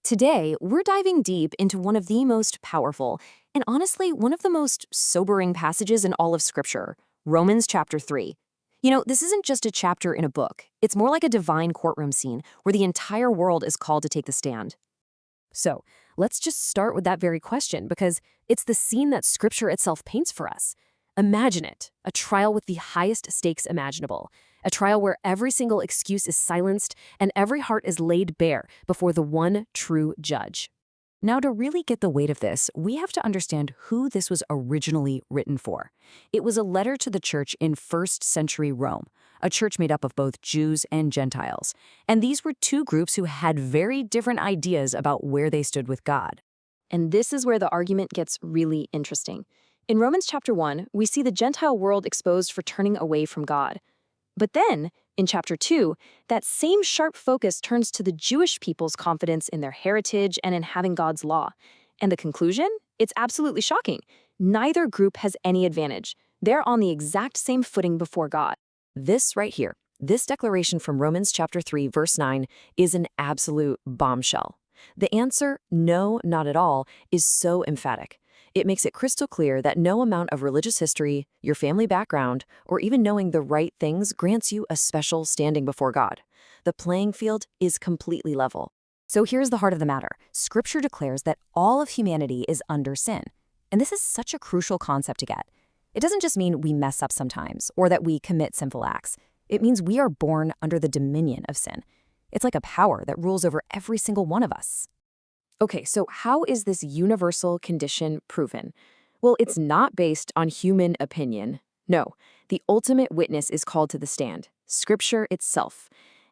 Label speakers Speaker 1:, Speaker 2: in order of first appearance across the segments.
Speaker 1: Today, we're diving deep into one of the most powerful and honestly, one of the most sobering passages in all of Scripture, Romans chapter 3. This isn't just a chapter in a book. It's more like a divine courtroom scene where the entire world is called to take the stand. So, let's just start with that very question because it's the scene that Scripture itself paints for us. Imagine it, a trial with the highest stakes imaginable, a trial where every single excuse is silenced and every heart is laid bare before the one true judge. Now, to really get the weight of this, we have to understand who this was originally written for. It was a letter to the church in first century Rome, a church made up of both Jews and Gentiles. And these were two groups who had very different ideas about where they stood with God. And this is where the argument gets really interesting. In Romans chapter 1, we see the Gentile world exposed for turning away from God. But then, in chapter 2, that same sharp focus turns to the Jewish people's confidence in their heritage and in having God's law. And the conclusion? It's absolutely shocking. Neither group has any advantage. They're on the exact same footing before God. This right here, this declaration from Romans chapter 3, verse 9, is an absolute bombshell. The answer, no, not at all, is so emphatic. It makes it crystal clear that no amount of religious history, your family background, or even knowing the right things grants you a special standing before God. The playing field is completely level. So here's the heart of the matter. Scripture declares that all of humanity is under sin. And this is such a crucial concept to get. It doesn't just mean we mess up sometimes or that we commit sinful acts. It means we are born under the dominion of sin. It's like a power that rules over every single one of us. Okay, so how is this universal condition proven? Well, it's not based on human opinion. No, the ultimate witness is called to the stand, Scripture itself.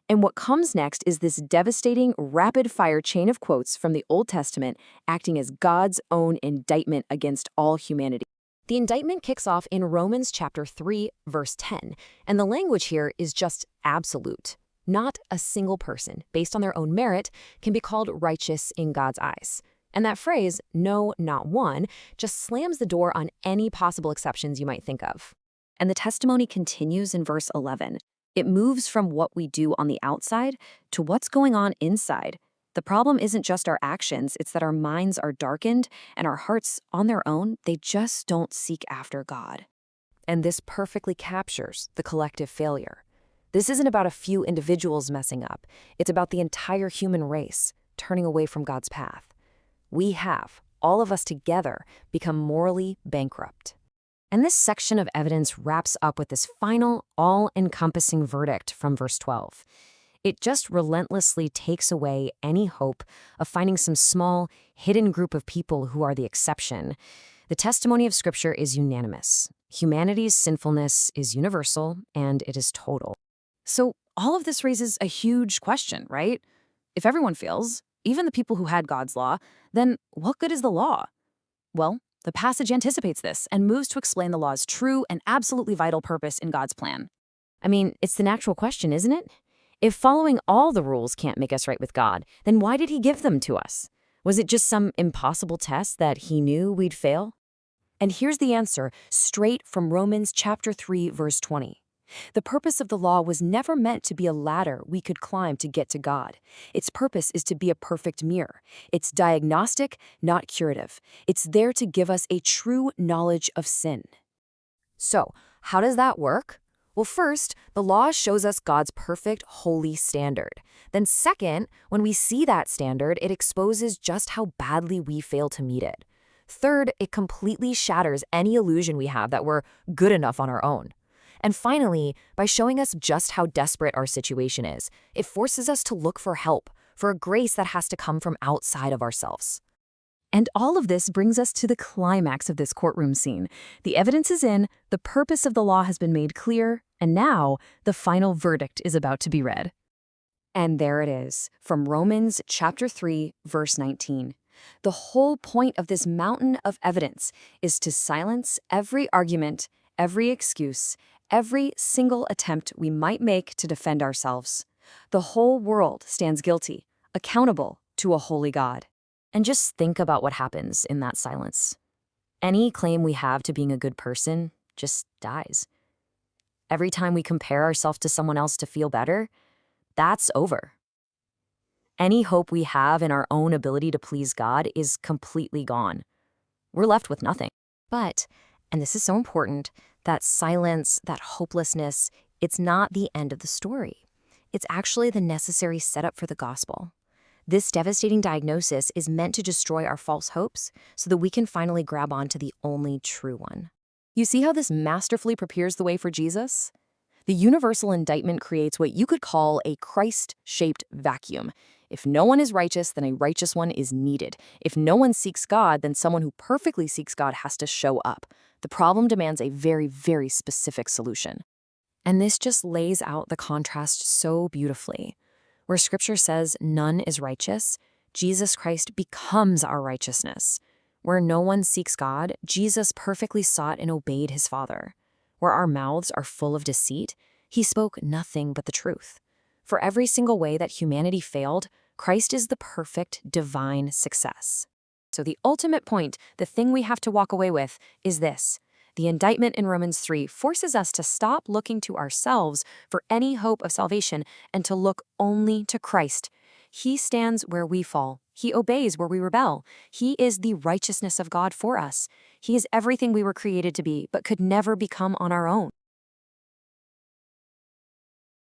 Speaker 1: And what comes next is this devastating, rapid-fire chain of quotes from the Old Testament acting as God's own indictment against all humanity. The indictment kicks off in Romans chapter 3, verse 10, and the language here is just absolute. Not a single person, based on their own merit, can be called righteous in God's eyes. And that phrase, no, not one, just slams the door on any possible exceptions you might think of. And the testimony continues in verse 11. It moves from what we do on the outside to what's going on inside. The problem isn't just our actions, it's that our minds are darkened and our hearts, on their own, they just don't seek after God. And this perfectly captures the collective failure. This isn't about a few individuals messing up. It's about the entire human race turning away from God's path. We have, all of us together, become morally bankrupt. And this section of evidence wraps up with this final, all-encompassing verdict from verse 12. It just relentlessly takes away any hope of finding some small, hidden group of people who are the exception. The testimony of Scripture is unanimous. Humanity's sinfulness is universal, and it is total. So all of this raises a huge question, right? If everyone fails, even the people who had God's law, then what good is the law? Well, the passage anticipates this and moves to explain the law's true and absolutely vital purpose in God's plan. I mean, it's the natural question, isn't it? If following all the rules can't make us right with God, then why did he give them to us? Was it just some impossible test that he knew we'd fail? And here's the answer, straight from Romans chapter 3, verse 20. The purpose of the law was never meant to be a ladder we could climb to get to God. Its purpose is to be a perfect mirror. It's diagnostic, not curative. It's there to give us a true knowledge of sin. So, how does that work? Well, first, the law shows us God's perfect, holy standard. Then second, when we see that standard, it exposes just how badly we fail to meet it. Third, it completely shatters any illusion we have that we're good enough on our own. And finally, by showing us just how desperate our situation is, it forces us to look for help, for a grace that has to come from outside of ourselves. And all of this brings us to the climax of this courtroom scene. The evidence is in, the purpose of the law has been made clear, and now the final verdict is about to be read. And there it is, from Romans chapter 3, verse 19. The whole point of this mountain of evidence is to silence every argument, every excuse, every single attempt we might make to defend ourselves. The whole world stands guilty, accountable to a holy God. And just think about what happens in that silence. Any claim we have to being a good person just dies. Every time we compare ourselves to someone else to feel better, that's over. Any hope we have in our own ability to please God is completely gone. We're left with nothing. But, and this is so important, that silence, that hopelessness, it's not the end of the story. It's actually the necessary setup for the gospel. This devastating diagnosis is meant to destroy our false hopes so that we can finally grab onto the only true one. You see how this masterfully prepares the way for Jesus? The universal indictment creates what you could call a Christ-shaped vacuum. If no one is righteous, then a righteous one is needed. If no one seeks God, then someone who perfectly seeks God has to show up. The problem demands a very, very specific solution. And this just lays out the contrast so beautifully. Where Scripture says none is righteous, Jesus Christ becomes our righteousness. Where no one seeks God, Jesus perfectly sought and obeyed his Father. Where our mouths are full of deceit, he spoke nothing but the truth. For every single way that humanity failed, Christ is the perfect divine success. So the ultimate point, the thing we have to walk away with, is this. The indictment in Romans 3 forces us to stop looking to ourselves for any hope of salvation and to look only to Christ. He stands where we fall. He obeys where we rebel. He is the righteousness of God for us. He is everything we were created to be, but could never become on our own.